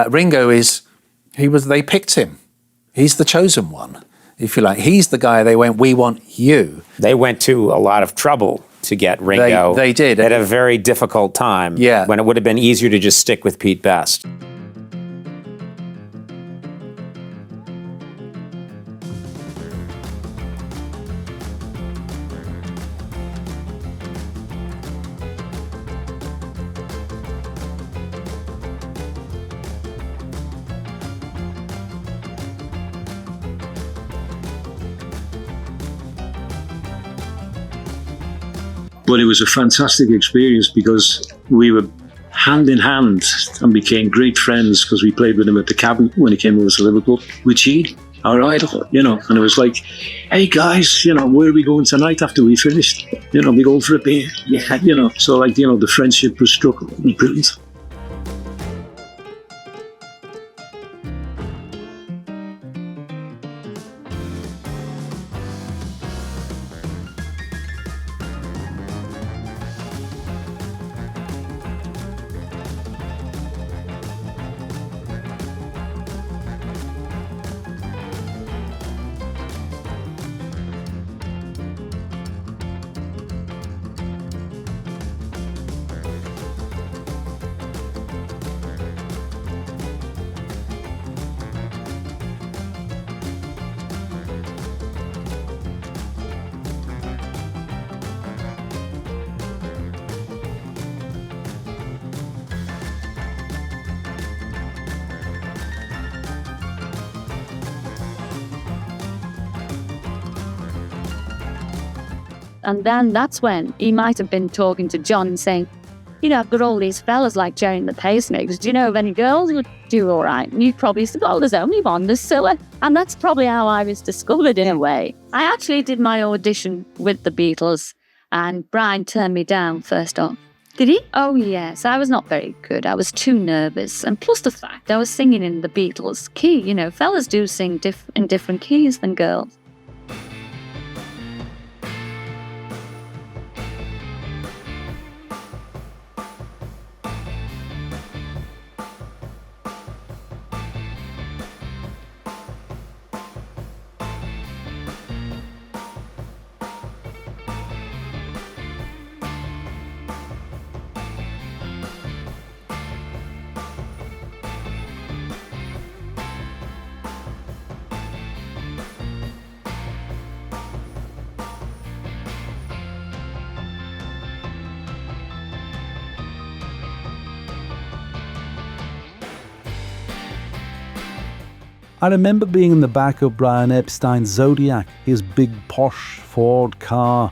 Ringo they picked him. He's the chosen one, if you like. He's the guy they went, we want you. They went to a lot of trouble to get Ringo. They did. At a very difficult time. Yeah. When it would have been easier to just stick with Pete Best. But it was a fantastic experience because we were hand in hand and became great friends because we played with him at the Cabin when he came over to Liverpool with Gene, our idol, and it was like, hey guys, where are we going tonight after we finished? We going for a beer, so like, the friendship was struck, it was brilliant. And then that's when he might have been talking to John and saying, I've got all these fellas like Jerry and the Pacemakers. Do you know of any girls who would do all right? And you probably said, well, there's only one, there's Scylla. And that's probably how I was discovered in a way. I actually did my audition with the Beatles and Brian turned me down first off. Did he? Oh, yes. I was not very good. I was too nervous. And plus the fact I was singing in the Beatles key. Fellas do sing in different keys than girls. I remember being in the back of Brian Epstein's Zodiac, his big posh Ford car,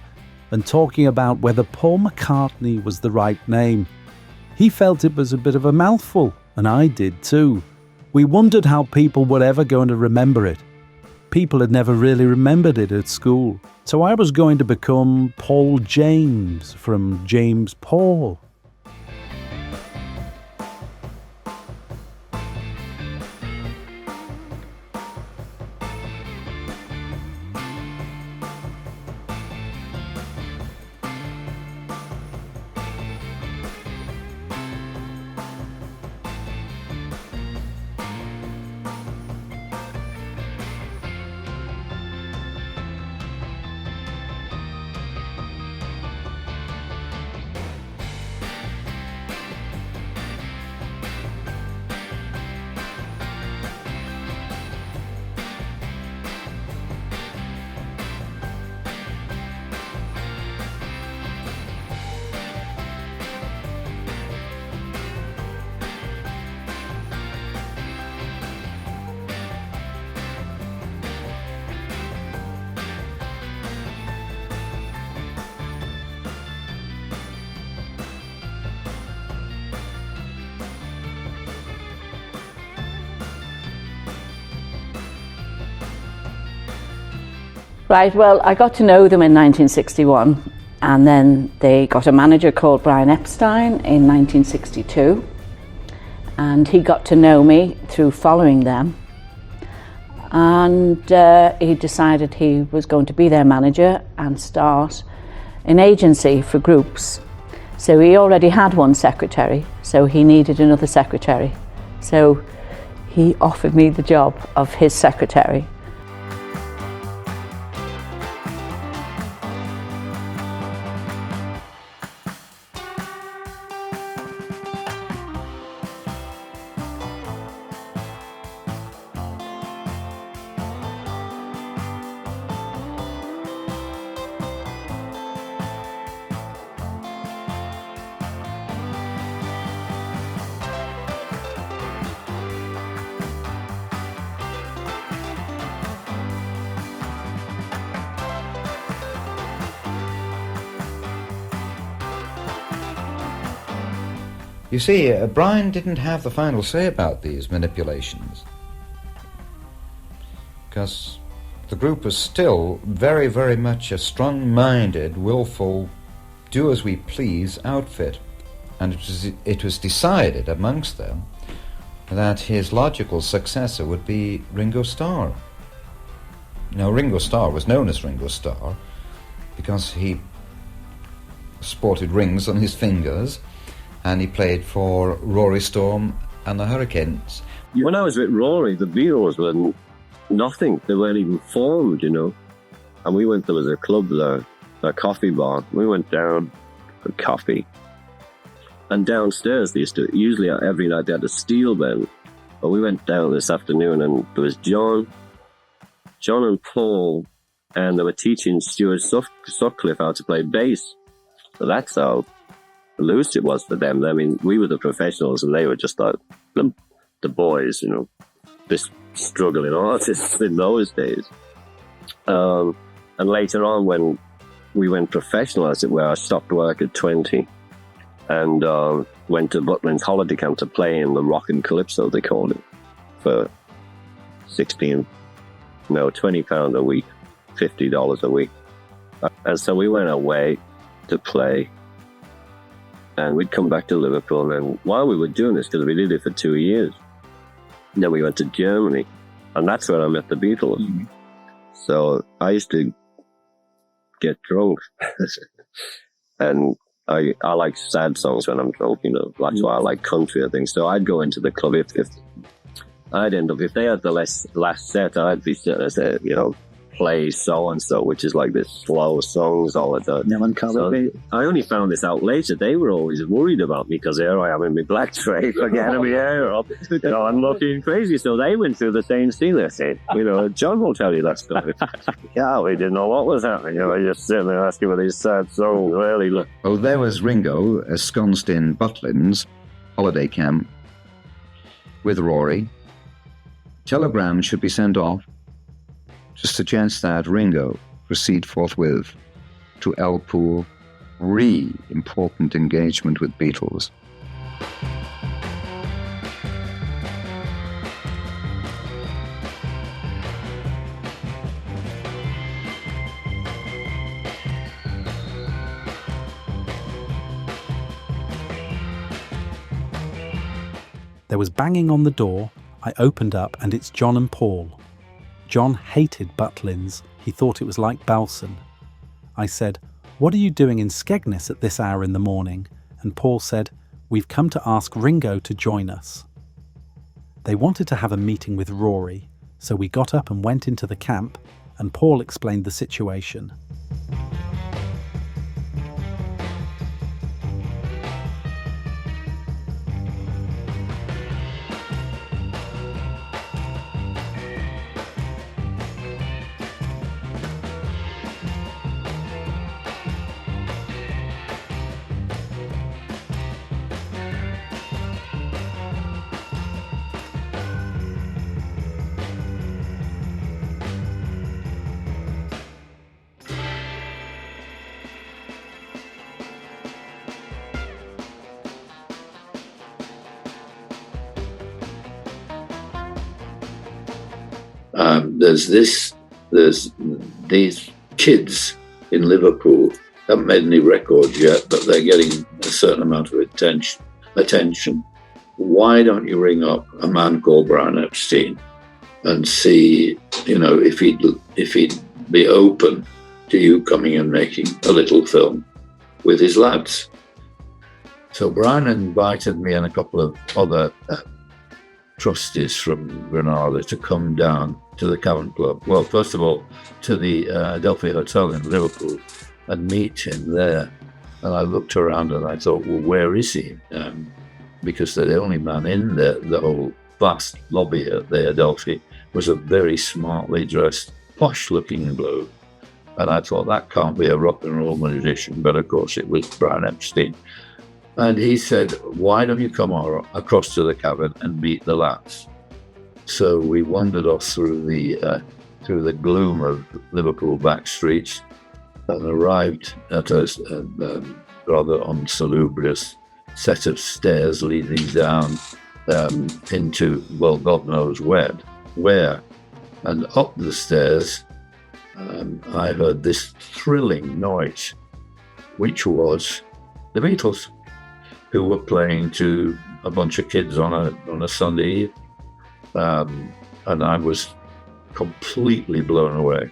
and talking about whether Paul McCartney was the right name. He felt it was a bit of a mouthful, and I did too. We wondered how people were ever going to remember it. People had never really remembered it at school, so I was going to become Paul James from James Paul. Right, well, I got to know them in 1961, and then they got a manager called Brian Epstein in 1962, and he got to know me through following them, and he decided he was going to be their manager and start an agency for groups. So he already had one secretary, so he needed another secretary So he offered me the job of his secretary. You see, Brian didn't have the final say about these manipulations, because the group was still very, very much a strong-minded, willful, do-as-we-please outfit. And it was decided amongst them that his logical successor would be Ringo Starr. Now, Ringo Starr was known as Ringo Starr because he sported rings on his fingers, and he played for Rory Storm and the Hurricanes. When I was with Rory, the Beatles were nothing. They weren't even formed, you know. And we went, there was a club there, a coffee bar. We went down for coffee. And downstairs, they used to, usually every night they had a steel band. But we went down this afternoon and there was John and Paul, and they were teaching Stuart Sutcliffe how to play bass. So that's how loose it was for them. I mean, we were the professionals and they were just like the boys, you know, this struggling artists in those days. And later on, when we went professional, as it were, I stopped work at 20 and went to Butlins holiday camp to play in the rock and calypso, they called it, for £20 a week, $50 a week. And so we went away to play. And we'd come back to Liverpool, and while we were doing this, because we did it for 2 years, then we went to Germany, and that's where I met the Beatles. Mm-hmm. So I used to get drunk, and I like sad songs when I'm drunk, you know. That's why I like country and things. So I'd go into the club if I'd end up, if they had the last set, I'd be sitting and say, you know, play so and so, which is like this slow songs all the time. So I only found this out later. They were always worried about me because here I am in my black train, getting my hair up, you know, I'm looking crazy. So they went through the same scene. They said, you know, John will tell you that story. Yeah, we didn't know what was happening. You know, I just sitting there asking for these sad songs. Really, look. Oh, there was Ringo ensconced in Butlins holiday camp with Rory. Telegram should be sent off to suggest that Ringo proceed forthwith to Liverpool, important engagement with Beatles. There was banging on the door. I opened up and it's John and Paul. John hated Butlins. He thought it was like Balson. I said, "What are you doing in Skegness at this hour in the morning?" And Paul said, "We've come to ask Ringo to join us." They wanted to have a meeting with Rory, so we got up and went into the camp, and Paul explained the situation. There's these kids in Liverpool haven't made any records yet, but they're getting a certain amount of attention. Why don't you ring up a man called Brian Epstein and see, you know, if he'd be open to you coming and making a little film with his lads? So Brian invited me and a couple of other trustees from Granada to come down to the Cavern Club. Well, first of all, to the Adelphi Hotel in Liverpool and meet him there. And I looked around and I thought, well, where is he? Because the only man in the whole vast lobby at the Adelphi was a very smartly dressed, posh-looking bloke. And I thought, that can't be a rock and roll musician. But of course, it was Brian Epstein. And he said, why don't you come across to the Cavern and meet the lads? So we wandered off through the gloom of Liverpool back streets and arrived at a rather unsalubrious set of stairs leading down into, well, God knows where. And up the stairs, I heard this thrilling noise, which was the Beatles, who were playing to a bunch of kids on a Sunday eve. And I was completely blown away.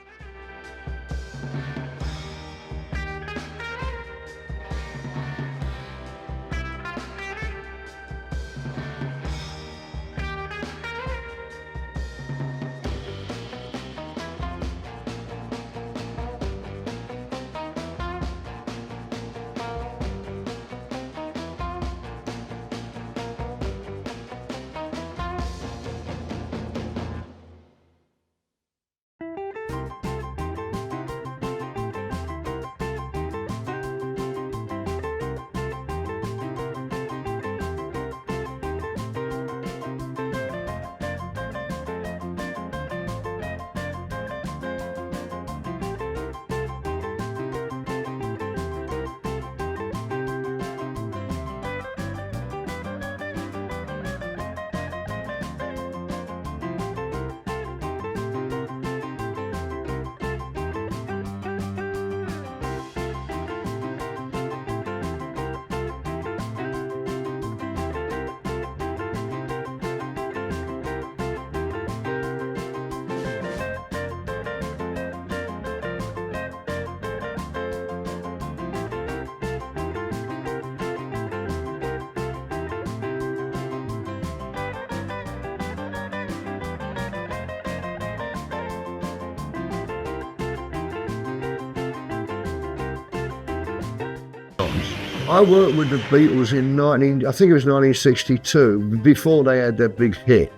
I worked with the Beatles in I think it was 1962, before they had their big hit.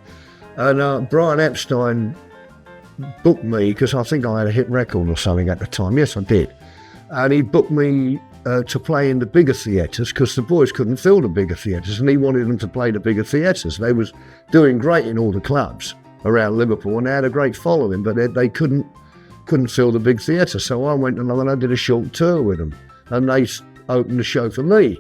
And Brian Epstein booked me, because I think I had a hit record or something at the time. Yes, I did. And he booked me to play in the bigger theatres, because the boys couldn't fill the bigger theatres, and he wanted them to play the bigger theatres. They was doing great in all the clubs around Liverpool, and they had a great following, but they couldn't fill the big theatre. So I went along and I did a short tour with them, and they opened the show for me.